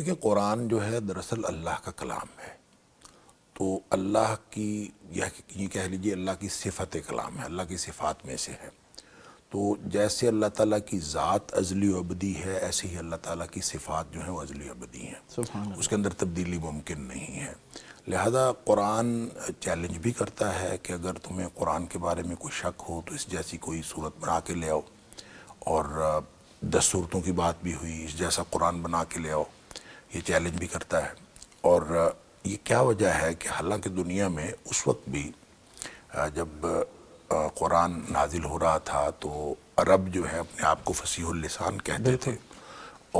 دیکھیں قرآن جو ہے دراصل اللہ کا کلام ہے، تو اللہ کی یہ کہہ لیجیے اللہ کی صفت کلام ہے، اللہ کی صفات میں سے ہے۔ تو جیسے اللہ تعالیٰ کی ذات ازلی و ابدی ہے، ایسے ہی اللہ تعالیٰ کی صفات جو ہیں وہ ازلی و ابدی ہیں، سبحان اس کے اندر تبدیلی ممکن نہیں ہے۔ لہذا قرآن چیلنج بھی کرتا ہے کہ اگر تمہیں قرآن کے بارے میں کوئی شک ہو تو اس جیسی کوئی صورت بنا کے لے آؤ، اور 10 صورتوں کی بات بھی ہوئی، اس جیسا قرآن بنا کے لے آؤ، یہ چیلنج بھی کرتا ہے۔ اور یہ کیا وجہ ہے کہ حالانکہ دنیا میں اس وقت بھی جب قرآن نازل ہو رہا تھا تو عرب جو ہے اپنے آپ کو فصیح اللسان کہتے تھے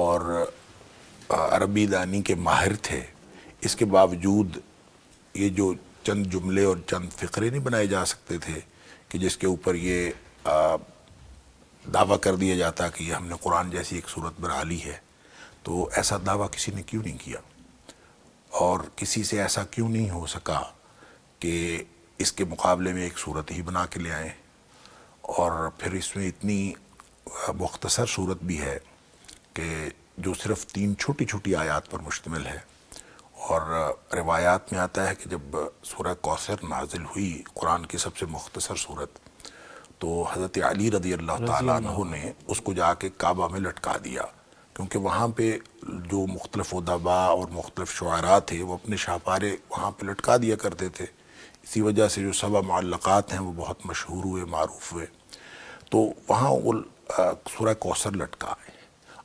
اور عربی دانی کے ماہر تھے، اس کے باوجود یہ جو چند جملے اور چند فقرے نہیں بنائے جا سکتے تھے کہ جس کے اوپر یہ دعویٰ کر دیا جاتا کہ یہ ہم نے قرآن جیسی ایک صورت بنا لی ہے، تو ایسا دعویٰ کسی نے کیوں نہیں کیا، اور کسی سے ایسا کیوں نہیں ہو سکا کہ اس کے مقابلے میں ایک صورت ہی بنا کے لے آئیں، اور پھر اس میں اتنی مختصر صورت بھی ہے کہ جو صرف 3 چھوٹی چھوٹی آیات پر مشتمل ہے۔ اور روایات میں آتا ہے کہ جب سورہ کوثر نازل ہوئی، قرآن کی سب سے مختصر صورت، تو حضرت علی رضی اللہ تعالیٰ عنہ نے اس کو جا کے کعبہ میں لٹکا دیا، کیونکہ وہاں پہ جو مختلف ادباء اور مختلف شعراء تھے وہ اپنے شاپارے وہاں پہ لٹکا دیا کرتے تھے، اسی وجہ سے جو 7 معلقات ہیں وہ بہت مشہور ہوئے، معروف ہوئے، تو وہاں وہ سورہ کوثر لٹکائے۔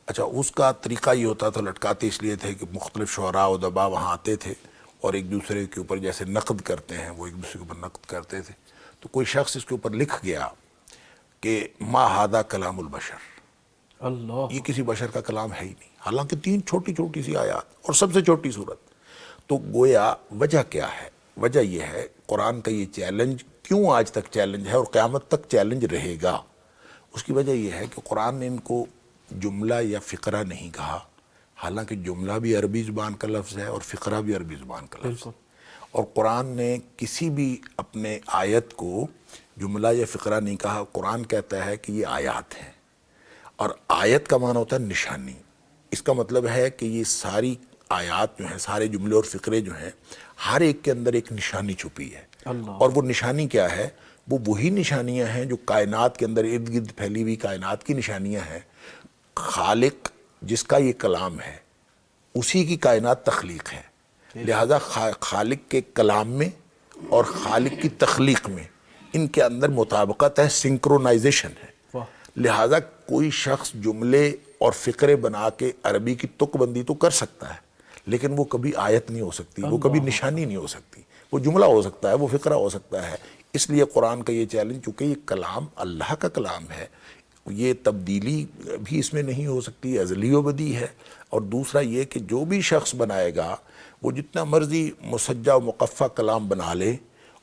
اچھا، اس کا طریقہ یہ ہوتا تھا، لٹکاتے اس لیے تھے کہ مختلف شعراء و ادباء وہاں آتے تھے اور ایک دوسرے کے اوپر جیسے نقد کرتے ہیں، وہ ایک دوسرے کے اوپر نقد کرتے تھے، تو کوئی شخص اس کے اوپر لکھ گیا کہ ما ھذا کلام البشر، اللہ، یہ کسی بشر کا کلام ہے ہی نہیں، حالانکہ 3 چھوٹی چھوٹی سی آیات اور سب سے چھوٹی صورت۔ تو گویا وجہ کیا ہے؟ وجہ یہ ہے قرآن کا یہ چیلنج کیوں آج تک چیلنج ہے اور قیامت تک چیلنج رہے گا۔ اس کی وجہ یہ ہے کہ قرآن نے ان کو جملہ یا فقرہ نہیں کہا، حالانکہ جملہ بھی عربی زبان کا لفظ ہے اور فقرہ بھی عربی زبان کا لفظ ہے، اور قرآن نے کسی بھی اپنے آیت کو جملہ یا فقرہ نہیں کہا۔ قرآن کہتا ہے کہ یہ آیات ہیں، اور آیت کا معنی ہوتا ہے نشانی۔ اس کا مطلب ہے کہ یہ ساری آیات جو ہیں، سارے جملے اور فقرے جو ہیں، ہر ایک کے اندر ایک نشانی چھپی ہے، اور وہ نشانی کیا ہے؟ وہ وہی نشانیاں ہیں جو کائنات کے اندر ارد گرد پھیلی ہوئی کائنات کی نشانیاں ہیں۔ خالق جس کا یہ کلام ہے اسی کی کائنات تخلیق ہے، لہذا خالق کے کلام میں اور خالق کی تخلیق میں ان کے اندر مطابقت ہے، سنکرونائزیشن ہے۔ لہذا کوئی شخص جملے اور فقرے بنا کے عربی کی تک بندی تو کر سکتا ہے، لیکن وہ کبھی آیت نہیں ہو سکتی، وہ کبھی نشانی نہیں ہو سکتی، وہ جملہ ہو سکتا ہے، وہ فقرہ ہو سکتا ہے۔ اس لیے قرآن کا یہ چیلنج، چونکہ یہ کلام اللہ کا کلام ہے، یہ تبدیلی بھی اس میں نہیں ہو سکتی، ازلی و ابدی ہے۔ اور دوسرا یہ کہ جو بھی شخص بنائے گا وہ جتنا مرضی مسجع و مقفع کلام بنا لے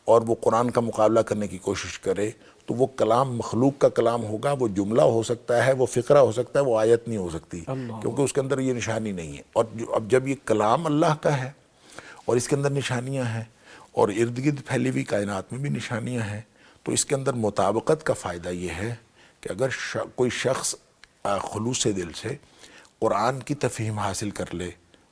اور وہ قرآن کا مقابلہ کرنے کی کوشش کرے، تو وہ کلام مخلوق کا کلام ہوگا، وہ جملہ ہو سکتا ہے، وہ فقرہ ہو سکتا ہے، وہ آیت نہیں ہو سکتی، کیونکہ اس کے اندر یہ نشانی نہیں ہے۔ اور اب جب یہ کلام اللہ کا ہے اور اس کے اندر نشانیاں ہیں اور ارد گرد پھیلی ہوئی کائنات میں بھی نشانیاں ہیں، تو اس کے اندر مطابقت کا فائدہ یہ ہے کہ اگر کوئی شخص خلوص دل سے قرآن کی تفہیم حاصل کر لے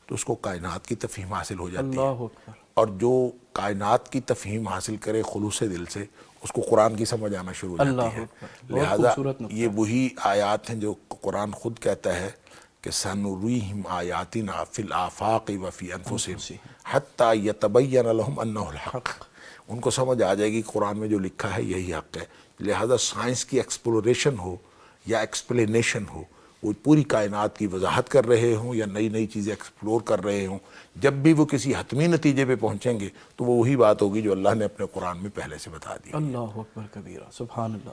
تو اس کو کائنات کی تفہیم حاصل ہو جاتی ہے، اور جو کائنات کی تفہیم حاصل کرے خلوص دل سے اس کو قرآن کی سمجھ آنا شروع ہو جاتی ہے۔ لہذا یہ وہی آیات ہیں جو قرآن خود کہتا ہے کہ سَنُرِيهِمْ آیَاتِنَا فِي الْآفَاقِ وَفِي أَنفُسِهِمْ حَتَّى يَتَبَيَّنَ لَهُمْ أَنَّهُ الْحَقُّ، ان کو سمجھ آ جائے گی قرآن میں جو لکھا ہے یہی حق ہے۔ لہذا سائنس کی ایکسپلوریشن ہو یا ایکسپلینیشن ہو، وہ پوری کائنات کی وضاحت کر رہے ہوں یا نئی نئی چیزیں ایکسپلور کر رہے ہوں، جب بھی وہ کسی حتمی نتیجے پہ پہنچیں گے تو وہ وہی بات ہوگی جو اللہ نے اپنے قرآن میں پہلے سے بتا دی۔ اللہ اکبر کبیرہ، سبحان اللہ۔